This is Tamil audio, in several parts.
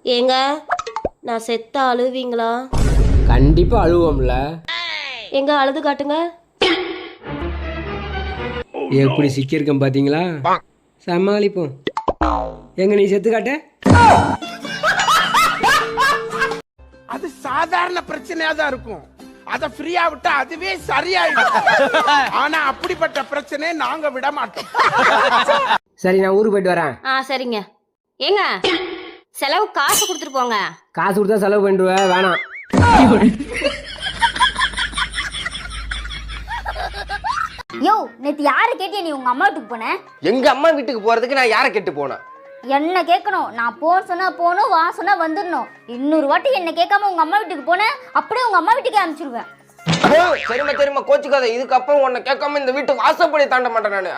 ஏங்க நான் செத்தா அழுவீங்களா? கண்டிப்பா அழுவோம்ல. எங்க அழுது காட்டுங்க. எப்படி சிக்கியிருக்கேன் பாத்தீங்களா? சமாளிப்போம். எங்க நீ செத்து காட்ட. அது சாதாரண பிரச்சனையா தான் இருக்கும். அத ஃப்ரீயா விட்டா அதுவே சரியாயிடும். ஆனா அப்படிப்பட்ட பிரச்சனையை நாங்க விட மாட்டோம். சரி, நான் ஊருக்கு போயிட்டு வரேன். சரிங்க. ஏங்க செலவு காசு கொடுத்துட்டு போங்க. காசு கொடுத்தா செலவு பண்ணிடுவேன், வேணாம். யோ, நேத்து யாரை கேட்டியா நீ உங்க அம்மா வீட்டுக்கு போன? எங்க அம்மா வீட்டுக்கு போறதுக்கு நான் யாரை கேட்டு போனேன்? என்ன கேட்கணும்? நான் சொன்னா போகணும், வா சொன்னா வந்துடணும். இன்னொரு வாட்டி என்ன கேட்காம உங்க அம்மா வீட்டுக்கு போன, அப்படியே உங்க அம்மா வீட்டுக்கு அனுப்பிச்சிருவேன். சரிமா கோச்சுக்காத. இதுக்கப்புறம் உன்னை கேட்காம இந்த வீட்டுக்கு வாசப்படி தாண்ட மாட்டேன் நானு.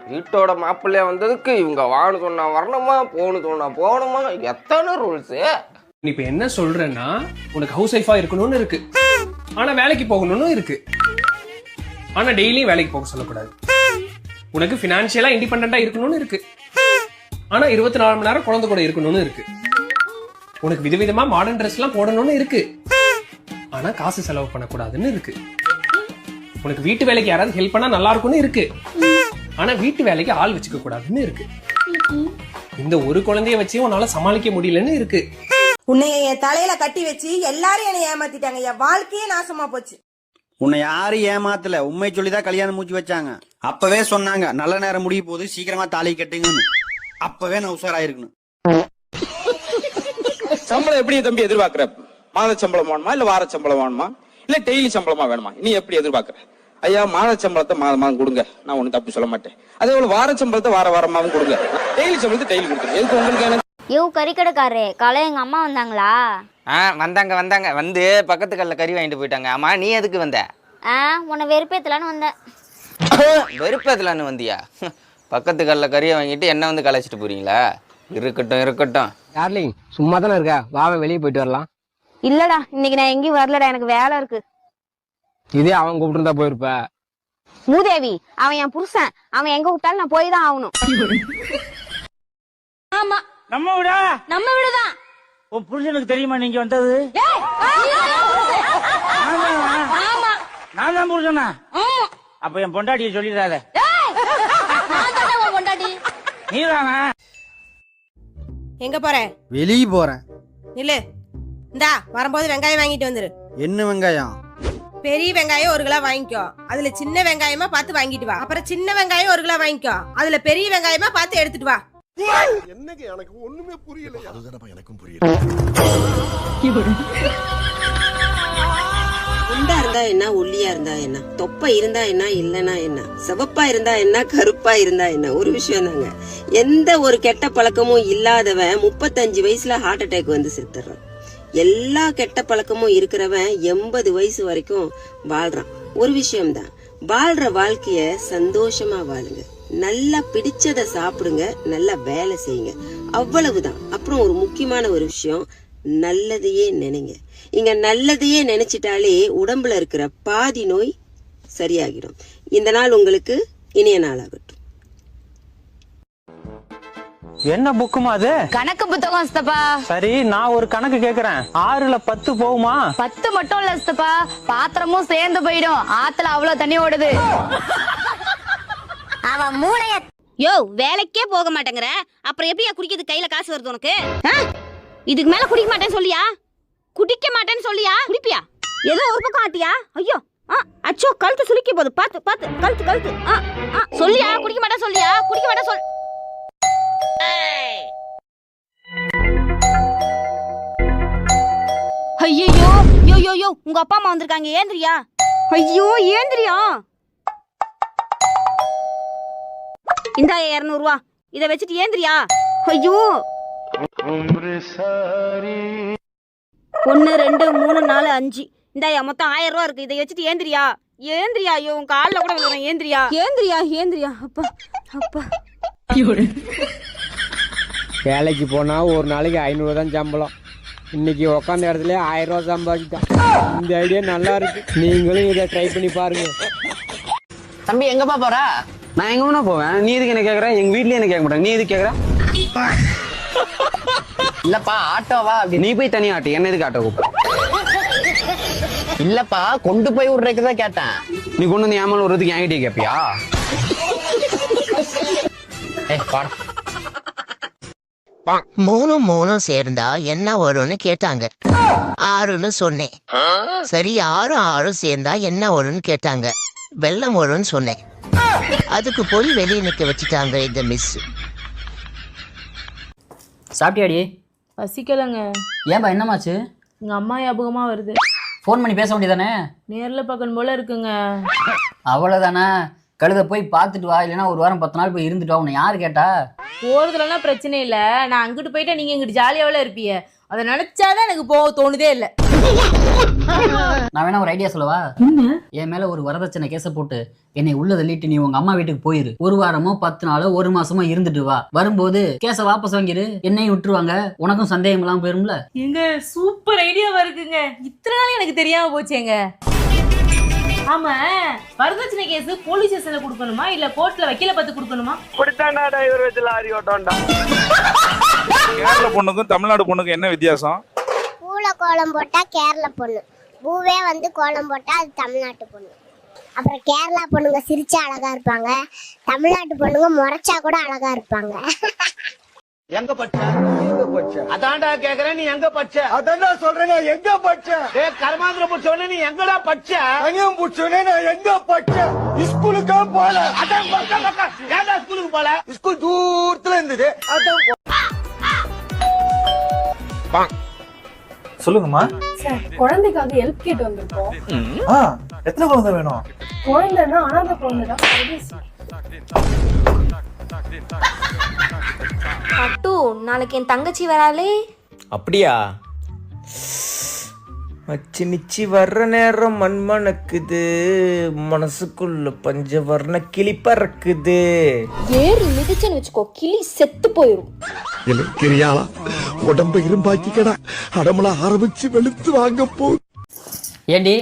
வீட்டோட மாப்பிள்ளைய வந்ததுக்கு இவங்க வான்னு சொன்னா வரணுமா, போன்னு சொன்னா போகணுமா, எத்தனை ரூல்ஸ். நீ இப்ப என்ன சொல்றேன்னா, உனக்கு ஹவுஸ் ஒய்ஃபா இருக்கணும்னு இருக்கு, ஆனா வேலைக்கு போகணும்னு இருக்கு. ஆனா டெய்லியும் வேலைக்கு போக சொல்லக்கூடாது. உனக்கு பினான்சியலா இண்டிபெண்டா இருக்கணும்னு இருக்கு, ஆனா 24 மணி நேரம் குழந்தை கூட இருக்கணும்னு இருக்கு. உனக்கு விதவிதமா மாடர்ன் ட்ரெஸ் எல்லாம் போடணும்னு இருக்கு, ஆனா காசு செலவு பண்ணக்கூடாதுன்னு இருக்கு. உனக்கு வீட்டு வேலைக்கு யாராவது ஹெல்ப் பண்ணா நல்லா இருக்கும்னு இருக்கு, ஆனா வீட்டு வேலைக்கு ஆள் வச்சுக்க கூடாதுன்னு இருக்கு. இந்த ஒரு குழந்தைய வச்சு உன்னால சமாளிக்க முடியலன்னு இருக்கு. உன்னைய என் தலையில கட்டி வச்சு எல்லாரும் என்னை ஏமாத்திட்டாங்க. என் வாழ்க்கையே நாசமா போச்சு. உன்னை யாரும் ஏமாத்தல, உண்மை சொல்லிதான் கல்யாணம் மூச்சு வச்சாங்க. அப்பவே சொன்னாங்க நல்ல நேரம் முடிய போது சீக்கிரமா தாலி கட்டுங்கன்னு. அப்பவே நான் உஷாராயிருக்கணும். சம்பளம் எப்படி தம்பி எதிர்பார்க்கிற? மாத சம்பளம் வேணுமா இல்ல வார சம்பளம் வேணுமா இல்ல டெய்லி சம்பளமா வேணுமா? நீ எப்படி எதிர்பார்க்கிற? ஐயா, மாத சம்பளத்தை மாதம் கொடுங்க, நான் ஒண்ணு தப்பு சொல்ல மாட்டேன். அதே போல வார சம்பளத்தை வாரமாவும் கொடுங்க, டெய்லி சம்பளத்தை டெய்லி கொடுத்துருங்க. எதுக்கு உங்களுக்கு? யோ, கறிக்கடைக்காரே, காலை எங்க அம்மா வந்தாங்களா? வந்தாங்க வந்து பக்கத்து கல்ல கறி வாங்கிட்டு போயிட்டாங்க. ஆமா, நீ எதுக்கு வந்த? உன்னை வெறுப்பேத்தலான்னு வந்தேன். வெறுப்பேத்தலான்னு வந்தியா? பக்கத்து கல்ல கறியை வாங்கிட்டு என்ன வந்து கலைச்சிட்டு போறீங்களா? இருக்கட்டும். டார்லிங், சும்மா தானே இருக்கா, வாவ வெளியே போயிட்டு வரலாம். இல்லடா, இன்னைக்கு நான் எங்கேயும் வரலடா, எனக்கு வேலை இருக்கு. இதே அவன் கூப்பிட்டு இருந்தா போயிருப்ப. மூதேவி, அவன் என் புருஷன், அவன் எங்க விட்டாலும் நான் போய் தான் ஆகணும். ஆமா, நம்ம விடா, நம்ம வீடுதான். உன் புருஷனுக்கு தெரியுமா நீங்க வந்தது? நான் தான் புருஷனா? அப்ப என் பொண்டாட்டியை சொல்லிடாத. நீதானா? எங்க போற? வெளியே போறேன். இல்ல, இந்தா வரும்போது வெங்காயம் வாங்கிட்டு வந்துரு. என்ன வெங்காயம்? பெரிய வெங்காயம் 1 கிலோ வாங்கிக்கோ, அதுல சின்ன வெங்காயமா பார்த்து வாங்கிட்டு வா. அப்புறம் சின்ன வெங்காயம் 1 கிலோ வாங்கிக்கோ, அதுல பெரிய வெங்காயமா பார்த்து எடுத்துட்டு வா. என்னங்க எனக்கு ஒண்ணுமே புரியல. அதுதானப்பா எனக்கும் புரியல. குண்டா இருந்தா என்ன, ஒல்லியா இருந்தா என்ன, தொப்பை இருந்தா என்ன, இல்லனா என்ன, சிவப்பா இருந்தா என்ன, கருப்பா இருந்தா என்ன, ஒரு விஷயம் தாங்க. எந்த ஒரு கெட்ட பழக்கமும் இல்லாதவன் 35 வயசுல ஹார்ட் அட்டாக் வந்து செத்துறான். எல்லா கெட்ட பழக்கமும் இருக்கிறவன் 80 வயசு வரைக்கும் வாழ்றான். ஒரு விஷயம்தான், வாழ்ற வாழ்க்கைய சந்தோஷமா வாழுங்க, நல்லா பிடிச்சத சாப்பிடுங்க, நல்லா வேலை செய்யுங்க, அவ்வளவுதான். அப்புறம் ஒரு முக்கியமான ஒரு விஷயம், நல்லதையே நினைங்க. இங்க நல்லதையே நினைச்சிட்டாலே உடம்புல இருக்கிற பாதி நோய் சரியாகிடும். இந்த நாள் உங்களுக்கு இனிய நாளாகட்டும். என்ன புக்குமா அது? கணக்கு புத்தகம் சித்தப்பா. சரி, நான் ஒரு கணக்கு கேக்குறேன். 6ல 10 போகுமா? 10 மட்டும் இல்ல சித்தப்பா, பாத்திரமும் சேர்ந்து போயிடும். ஆத்துல அவ்வளவு தண்ணி ஓடுது. அவன் மூளைய. யோ, வேலைக்கே போக மாட்டேங்கிற, அப்புறம் எப்படியா குடிக்கிறது? கையில காசு வருது உனக்கு? இதுக்கு மேல குடிக்க மாட்டேன்னு சொல்லியா? குடிக்க மாட்டேன்னு சொல்லியா? குடிப்பியா? ஏதோ ஒரு பக்கம் ஆட்டியா? ஐயோ, அச்சோ, கழுத்து சுளிக்க போகுது. பாத்து கழுத்து. சொல்லியா? குடிக்க மாட்டேன் சொல்லியா? குடிக்க மாட்டேன் சொல். ஐயோ, யோ, உங்க அப்பா அம்மா வந்திருக்காங்க, ஏந்திரியா? ஐயோ, ஏந்திரியா? இந்தா 200 ரூபா, இத வச்சுட்டு ஏந்திரியா? ஐயோ, 1 2 3 4 5, இந்தாயா மொத்தம் 1000 ரூபா இருக்கு. இதை வச்சுட்டு ஏந்திரியா? ஐயோ, உன் காலில் கூட விழுறேன். ஏந்திரியா. அப்பா. வேலைக்கு போனா ஒரு நாளைக்கு 500 தான் சம்பளம். இன்னைக்கு உட்காந்த இடத்துல 1000 ரூபா சம்பாதிட்டான். இந்த ஐடியா நல்லா இருக்கு, நீங்களும் இதை ட்ரை பண்ணி பாருங்க. தம்பி, எங்கப்பா போற? நான் எங்க வேணா போவேன், நீ எதுக்கு என்ன கேக்குற? எங்க வீட்லயே என்ன கேட்க மாட்டாங்க, நீ எதுக்கு கேக்குற? இல்லப்பா ஆட்டோவா அப்படி நீ போய் தனியா ஆட்டு என்ன எதுக்கு ஆட்டோ கூப்பிட இல்லப்பா கொண்டு போய் விடுறதுக்கு தான் கேட்டேன் நீ கொண்டு வந்து ஏமால விடுறதுக்கு என்கிட்ட கேப்பியா மூணும் சேர்ந்தா என்ன வரும்னு கேட்டாங்க 6ன்னு சொன்னேன். சரி 6 சேர்ந்தா என்ன வரும்னு கேட்டாங்க. வெள்ளம் வரும்னு சொன்னேன். அதுக்கு போய் வெளியே நிக்க வச்சுட்டாங்க இந்த மிஸ். சாப்பிட்டியாடி? பசிக்கலங்க. ஏன்பா என்னமாச்சு? எங்க அம்மா ஞாபகமா வருது. ஃபோன் பண்ணி பேச வேண்டியதானே? நேர்ல பார்க்கணும் போல இருக்குங்க. அவ்வளோதானே, கழுத போய் பார்த்துட்டு வா, இல்லைன்னா ஒரு வாரம் 10 நாள் போய் இருந்துட்டு வா. உன்னை யாரு கேட்டா? போறதுலலாம் பிரச்சனை இல்லை, நான் அங்கிட்டு போயிட்டா நீங்க இங்கிட்டு ஜாலியாவில் இருப்பீங்க. அதை நினைச்சாதான் எனக்கு போக தோணுதே இல்லை. நான் வேணா ஒரு ஐடியா சொல்லவா? என் மேல ஒரு வரதட்சணை கேச போட்டு என்னை உள்ள தள்ளிட்டு நீ உங்க அம்மா வீட்டுக்கு போயிரு. 1 வாரமோ 10 நாளோ 1 மாசமோ இருந்துட்டு வா. வரும்போது கேச வாபஸ் வாங்கிரு, என்னையும் விட்டுருவாங்க, உனக்கும் சந்தேகம் எல்லாம் போயிரும்ல. எங்க சூப்பர் ஐடியாவா இருக்குங்க. இத்தனை நாள் எனக்கு தெரியாம போச்சேங்க. ஆமா, வரதட்சணை கேஸ் போலீஸ் ஸ்டேஷன்ல கொடுக்கணுமா இல்ல கோர்ட்ல வக்கீல பார்த்து கொடுக்கணுமா? கேரள பொண்ணுக்கும் தமிழ்நாடு பொண்ணுக்கும் என்ன வித்தியாசம்? பூல கோலம் போட்டா கேரள பொண்ணு, பூவே வந்து கோலம் போட்டா அது தமிழ்நாட்டு பொண்ணு. அப்புறம் கேரளா பொண்ணுங்க சிரிச்சா அழகா இருப்பாங்க, தமிழ்நாட்டு பொண்ணுங்க முறைச்சா கூட அழகா இருப்பாங்க. எங்க பச்ச? அதான்டா கேக்குறேன், நீ எங்க பச்ச? அதான் சொல்றேன், எங்க பச்ச? கர்மாந்திர புடிச்சவனே நீ எங்கடா பச்ச? அங்கேயும் புடிச்சவனே நான் எங்க பச்ச? ஸ்கூலுக்கு போல. அதான் ஏன்டா ஸ்கூலுக்கு போல? ஸ்கூல் தூரத்துல இருந்தது. அதான் சொல்லுங்கம்மா. சார், குழந்தைக்காக ஹெல்ப் கேட்டு வந்திருக்கோம். எத்தனை குழந்தை வேணும்? குழந்தைன்னா அனாதை குழந்தைதான். பட்டு, நாளைக்கு என் தங்கச்சி வராளே. அப்படியா? மச்சி நிச்சி வர்ற நேரம் மண்மணக்குது, மனசுக்குள்ள பஞ்சவர்ண கிளி பறக்குது. ஏறி மிதிச்சன்னு வச்சுக்கோ, கிளி செத்து போயிரும். கிரியாளா உடம்பு இரும்பாக்கிக்கடா, அடமல ஆரம்பிச்சு வெளுத்து வாங்க போ. ஏண்டி,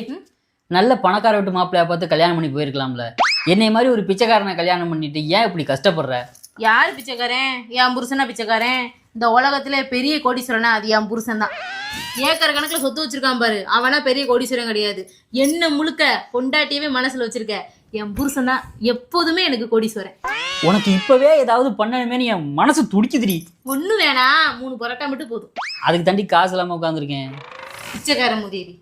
நல்ல பணக்கார வீட்டு மாப்பிள்ளைய பார்த்து கல்யாணம் பண்ணி போயிருக்கலாம்ல. என்னை மாதிரி ஒரு பிச்சைக்காரனை கல்யாணம் பண்ணிட்டு ஏன் இப்படி கஷ்டப்படுற? யாரு பிச்சைக்காரன்? என் புருஷனா பிச்சைக்காரன்? இந்த உலகத்துல பெரிய கோடீஸ்வரனா அது என் புருஷன் தான். ஏக்கர் கணக்குல சொத்து வச்சிருக்கான் பாரு, அவனா பெரிய கோடீஸ்வரன் கிடையாது. என்ன முழுக்க பொண்டாட்டியவே மனசுல வச்சிருக்க என் புருஷன் தான் எப்போதுமே எனக்கு கோடீஸ்வரன். உனக்கு இப்பவே ஏதாவது பண்ணணுமேனு என் மனசு துடிக்குதுடி. ஒண்ணு வேணாம், 3 பரோட்டா மட்டும் போதும். அதுக்கு தாண்டி காசு இல்லாம உட்காந்துருக்கேன். பிச்சைக்காரன் முதேவி.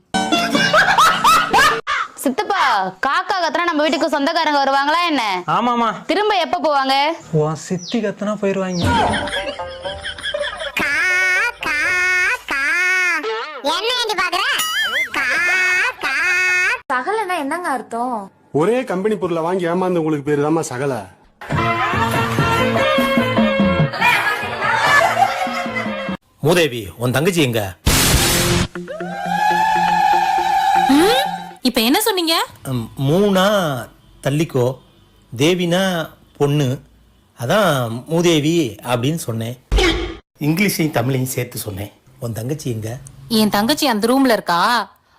சித்தப்பா, காக்கா கத்துனா நம்ம வீட்டுக்கு சொந்தக்காரங்க வருவாங்களா என்ன? ஆமாமா. திரும்ப எப்ப போவாங்க? சித்தி கத்துனா போயிருவாங்க. சகலன்னா என்னங்க அர்த்தம்? ஒரே கம்பெனி பொருளை வாங்கி ஏமாந்து உங்களுக்கு பேரு தாமா சகல. மூதேவி, உன் தங்கச்சி எங்க? இப்ப என்ன சொன்னீங்க? மூணா தள்ளிக்கோ, தேவினா பொண்ணு, அதான் மூதேவி அப்படின்னு சொன்னேன். இங்கிலீஷையும் தமிழையும் சேர்த்து சொன்னேன். உன் தங்கச்சி எங்க? என் தங்கச்சி அந்த ரூம்ல இருக்கா.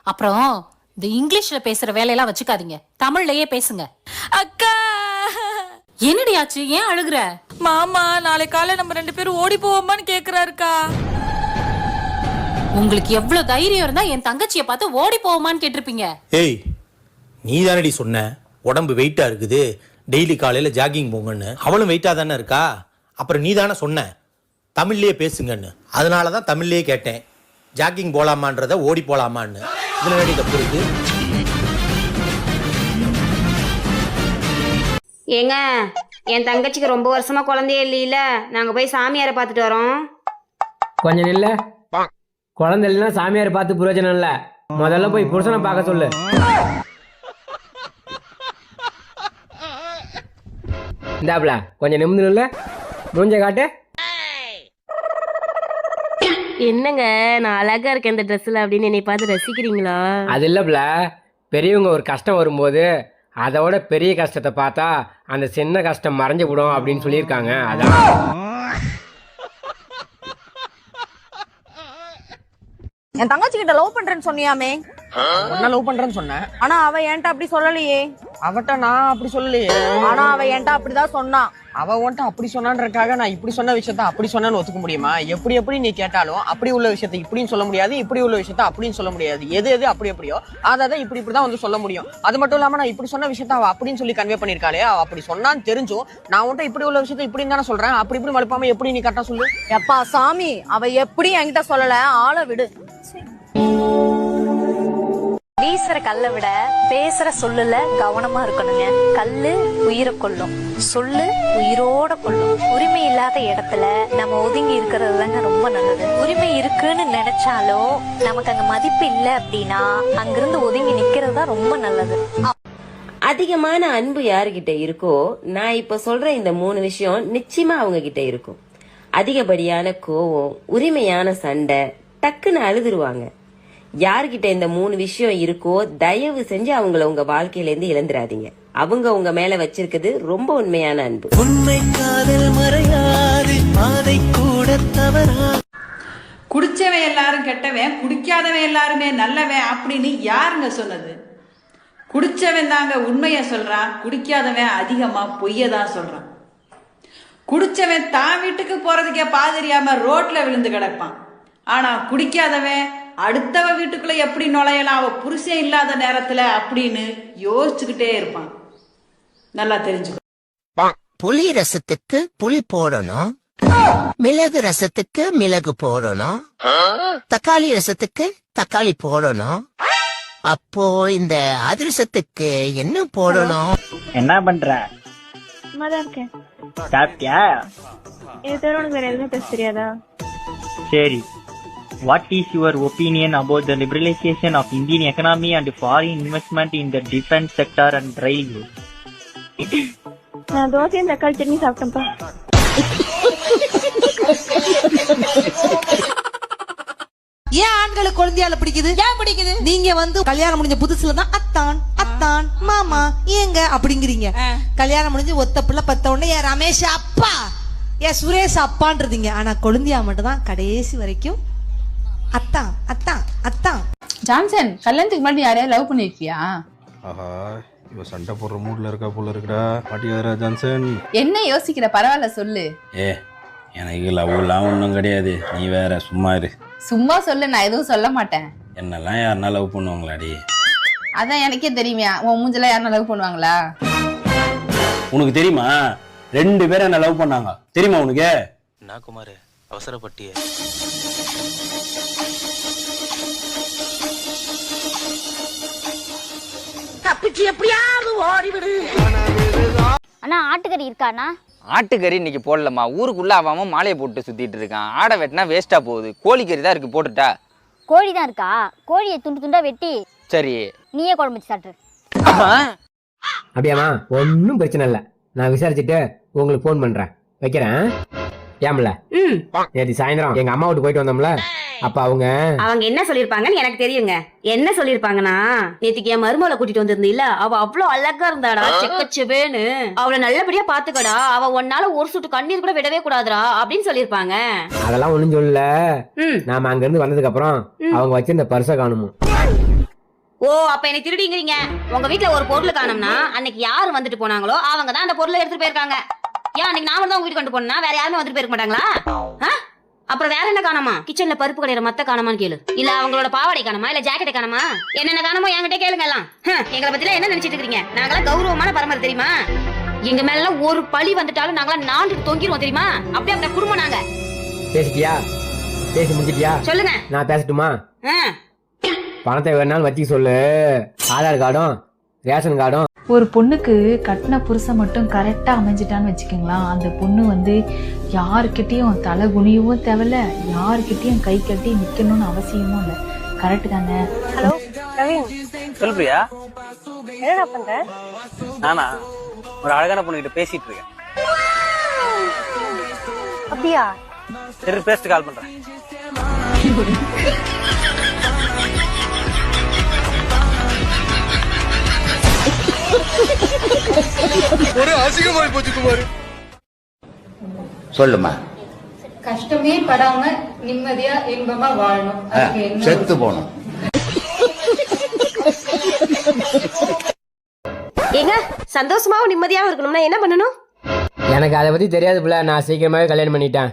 அப்புறம் இந்த இங்கிலீஷ்ல பேசுற வேலையெல்லாம் வச்சுக்காதீங்க, தமிழ்லயே பேசுங்க. அக்கா, என்னடி ஆச்சு? ஏன் அழுகுற? மாமா நாளை காலை நம்ம 2 பேரும் ஓடி போவோமான்னு கேக்குறாருக்கா. உங்களுக்கு எவ்வளவு தைரியம் இருந்தா என் தங்கச்சியை பார்த்து ஓடி போவோமான்னு கேட்டிருப்பீங்க. ஏய், நீ தானடி சொன்ன உடம்பு வெயிட்டா இருக்குது, டெய்லி காலையில ஜாகிங் போங்கன்னு. அவளும் வெயிட்டா தானே இருக்கா, அப்புறம் நீ தானே சொன்ன தமிழ்லயே பேசுங்கன்னு. அதனாலதான் தமிழ்லயே கேட்டேன், ஜாகிங் போலாமான்றத ஓடி போலாமான்னு. இதுல நடி தப்பு இருக்கு. ஏங்க, என் தங்கச்சிக்கு ரொம்ப வருஷமா குழந்தையே இல்லையில, நாங்க போய் சாமியாரை பார்த்துட்டு வரோம். கொஞ்சம் இல்ல, குழந்தை இல்லைன்னா சாமியார் பார்த்து பிரயோஜனம் இல்ல. முதல்ல போய் புருஷனை பார்க்க சொல்லு. இந்தாப்ல கொஞ்சம் நிமிந்து இல்ல, மூஞ்ச காட்டு. என்னங்க, நான் அழகா இருக்கேன் இந்த ட்ரெஸ்ல அப்படின்னு என்னை பார்த்து ரசிக்கிறீங்களா? அது இல்லப்ல, பெரியவங்க ஒரு கஷ்டம் வரும்போது அதோட பெரிய கஷ்டத்தை பார்த்தா அந்த சின்ன கஷ்டம் மறைஞ்சு விடும் அப்படின்னு சொல்லியிருக்காங்க. அதான் என் தங்கச்சி கிட்ட லவ் பண்றேன்னு சொன்னியாமே? லவ் பண்றேன்னு சொன்னேன். ஆனா அவ என்கிட்ட அப்படி சொல்லலையே. அவட்ட நான் அப்படி சொல்லலையே. ஆனா அவ என்கிட்ட அப்படிதான் சொன்னான். அவ உன்ட்ட அப்படி சொன்னான்றக்காக நான் இப்படி சொன்ன விஷயத்த அப்படி சொன்னான்னு ஒத்துக்க முடியுமா? எப்படி நீ கேட்டாலும் அப்படி உள்ள விஷயத்த இப்படின்னு சொல்ல முடியாது, இப்படி உள்ள விஷயத்த அப்படின்னு சொல்ல முடியாது. எது அப்படி எப்படியோ அதை இப்படிதான் வந்து சொல்ல முடியும். அது மட்டும் இல்லாம நான் இப்படி சொன்ன விஷயத்த அவ அப்படின்னு சொல்லி கன்வே பண்ணிருக்காளே, அவ அப்படி சொன்னான்னு தெரிஞ்சும் நான் உன்ட்ட இப்படி உள்ள விஷயத்த இப்படின்னு தானே சொல்றேன். அப்படி இப்படி மழுப்பாம எப்படி நீ கரெக்டா சொல்லு? எப்பா சாமி, அவ எப்படி என்கிட்ட சொல்லல, ஆளை விடு. வீசுற கல்லை விட பேசுற சொல்லுல கவனமா இருக்கணுங்க. கல்லு உயிரை கொல்லும், சொல்லு உயிரோட கொல்லும். உரிமை இல்லாத இடத்துல நம்ம ஒதுங்கி இருக்கிறது தாங்க ரொம்ப நல்லது. உரிமை இருக்குன்னு நினைச்சாலும் நமக்கு அங்க மதிப்பு இல்லை அப்படின்னா அங்கிருந்து ஒதுங்கி நிக்கிறது தான் ரொம்ப நல்லது. அதிகமான அன்பு யாருகிட்ட இருக்கோ, நான் இப்ப சொல்ற இந்த 3 விஷயம் நிச்சயமா அவங்க கிட்ட இருக்கும். அதிகப்படியான கோவம், உரிமையான சண்டை, டக்குன்னு அழுதுருவாங்க. யாருகிட்ட இந்த 3 விஷயம் இருக்கோ தயவு செஞ்சு அவங்கள உங்க வாழ்க்கையில இருந்து இழந்துடாதீங்க. அவங்க உங்க மேல வச்சிருக்கிறது ரொம்ப உண்மையான அன்பு. உண்மை காதல் மறையாது, அதை கூட தவறா. குடிச்சவன் எல்லாரும் கெட்டவன், குடிக்காதவன் எல்லாருமே நல்லவன் அப்படின்னு யாருங்க சொன்னது? குடிச்சவன் தாங்க உண்மைய சொல்றான், குடிக்காதவன் அதிகமா பொய்ய தான் சொல்றான். குடிச்சவன் தான் வீட்டுக்கு போறதுக்கே பாதிரியாம ரோட்ல விழுந்து கிடப்பான். ஆனா குடிக்காதவன் அடுத்தவ வீட்டுக்குள்ள எப்படி நுழையலாம் அவ புருஷன் இல்லாத நேரத்துல அப்படின்னு யோசிச்சுக்கிட்டே இருப்பான். நல்லா தெரிஞ்சுக்கோ. புளி ரசத்துக்கு புளி போடணும், மிளகு ரசத்துக்கு மிளகு போடணும், தக்காளி ரசத்துக்கு தக்காளி போடணும். அப்போ இந்த அதிரசத்துக்கு என்ன போடணும்? என்ன பண்ற? இருக்கேன். சாப்பிட்டியா? இது தவிர உனக்கு வேற எதுவுமே பேச தெரியாதா? சரி. What is your opinion about the liberalization of Indian economy and foreign investment in the defense sector and railway? நான் தோசையும் தக்காளி சட்னி சாப்பிட்டேன்ப்பா. ஏன் ஆண்களுக்கு குழந்தையால பிடிக்குது? ஏன் பிடிக்குது? நீங்க வந்து கல்யாணம் முடிஞ்ச புதுசுல தான் அத்தான் அத்தான் மாமா ஏங்க அப்படிங்கிறீங்க. கல்யாணம் முடிஞ்சு ஒத்த பிள்ளை பத்த உடனே ஏன் ரமேஷ் அப்பா, ஏன் சுரேஷ் அப்பான்றதீங்க. ஆனா குழந்தையா மட்டும் தான் கடைசி வரைக்கும் அத்தான் அத்தான் அத்தான். ஜான்சன், கல்யாணத்துக்கு முன்னாடி யாரையாவது லவ் பண்ணிருக்கியா? ஆஹா, இவ சண்டை போடுற மூட்ல இருக்கா போல இருக்குடா. மாட்டியாரா ஜான்சன்? என்ன யோசிக்கிற? பரவாயில்ல சொல்லு. எனக்கு லவ்லாம் ஒன்றும் கிடையாது, நீ வேற சும்மா இரு. சும்மா சொல்லு, நான் எதுவும் சொல்ல மாட்டேன். என்னெல்லாம் யாருன்னா லவ் பண்ணுவாங்களாடி? அதான் எனக்கே தெரியுமே, உன் மூஞ்சில யாருன்னா லவ் பண்ணுவாங்களா? உனக்கு தெரியுமா? 2 பேரும் என்ன லவ் பண்ணாங்க தெரியுமா உனக்கு? நான் குமார் அவசரப்பட்டிய. தப்பிச்சு எப்படியாவது ஓடிவிடு. அண்ணா ஆட்டுக்கறி இருக்காண்ணா? ஆட்டுக்கறி இன்னைக்கு போடலம்மா. ஊருக்குள்ள அவன் மாலையை போட்டு சுத்திட்டு இருக்கான். ஆடை வெட்டினா வேஸ்டா போகுது. கோழிக்கறி தான் இருக்கு, போட்டுட்டா. கோழி தான் இருக்கா? கோழியை துண்டு துண்டா வெட்டி சரி நீயே குழம்பு வச்சு சாப்பிட்டு. அப்படியாம்மா? ஒன்றும் பிரச்சனை இல்லை, நான் விசாரிச்சுட்டு உங்களுக்கு ஃபோன் பண்றேன். வைக்கிறேன். ஏம்ல நேற்று சாயந்தரம் எங்க அம்மா வீட்டு போயிட்டு வந்தோம்ல, அப்ப அவங்க என்ன சொல்லிருப்பாங்கன்னு எனக்கு தெரியுங்க. என்ன சொல்லிருப்பாங்கன்னா, நேத்துக்கு என் மருமகளை கூட்டிட்டு வந்திருந்தீல்ல, அவ அவ்வளவு அழகா இருந்தாடா, செக்கச்சவேன்னு. அவளை நல்லபடியா பாத்துக்கடா, அவ ஒன்னால ஒரு சொட்டு கண்ணீர் கூட விடவே கூடாதுடா அப்படின்னு சொல்லிருப்பாங்க. அதெல்லாம் ஒண்ணும் சொல்லல. நாம அங்க இருந்து வந்ததுக்கு அப்புறம் அவங்க வச்சிருந்த பர்ஸை காணுமோ. ஓ, அப்ப என்னை திருடிங்கிறீங்க. உங்க வீட்டுல ஒரு பொருள் காணும்னா அன்னைக்கு யாரு வந்துட்டு போனாங்களோ அவங்க தான் அந்த பொருளை எடுத்துட்டு போயிருக்காங்க. ஏன் அன்னைக்கு நாம தான் உங்க வீட்டு கொண்டு போனா வேற யாருமே வந்துட்டு போயிருக்க மாட்டாங்களா? அப்புறம் வேற என்ன காணாமா? கிச்சன்ல பருப்பு கடையிற மத்த காணாமான்னு கேளு. இல்ல அவங்களோட பாவாடை காணாமா, இல்ல ஜாக்கெட் காணாமா, என்னென்ன காணாமோ என்கிட்ட கேளுங்க எல்லாம். எங்களை பத்தில என்ன நினைச்சிட்டு இருக்கீங்க? நாங்களாம் கௌரவமான பரம்பரை தெரியுமா? எங்க மேல ஒரு பழி வந்துட்டாலும் நாங்களாம் நாண்டுக்கு தொங்கிடுவோம் தெரியுமா? அப்படியே அந்த குடும்பம் நாங்க. பேசிட்டியா? பேசி முடிச்சிட்டியா? சொல்லுங்க. நான் பேசட்டுமா? பணத்தை வேணாலும் வச்சு சொல்லு. ஆதார் கார்டும் ரேஷன் கார்டும். ஒரு பொண்ணுக்கு கட்டின புருஷன் மட்டும் கரெக்டாக அமைஞ்சிட்டான்னு வச்சுக்கோங்களா, அந்த பொண்ணு வந்து யாருக்கிட்டையும் தலை குனியவும் தேவையில்ல, யாருக்கிட்டையும் கை கட்டி நிற்கணும்னு அவசியமும் இல்லை. கரெக்டு தானே? ஹலோ கவின். சொல் பிரியா. என்னடா பண்ற? நானா ஒரு அழகான பொண்ணுகிட்ட பேசிட்டு இருக்கேன். அப்படியா? சரி, பேசிட்டு கால் பண்றேன். ஒரு அசிங்கமாய் போச்சு குமார். சொல்லுமா. கஷ்டமே படாம நிம்மதியா இன்பமா வாழணும், செத்து போனோம். ஏங்க சந்தோஷமாவும் நிம்மதியாவும் இருக்கணும்னா என்ன பண்ணணும்? எனக்கு அதை பற்றி தெரியாது பிள்ளை, நான் சீக்கிரமாகவே கல்யாணம் பண்ணிட்டேன்.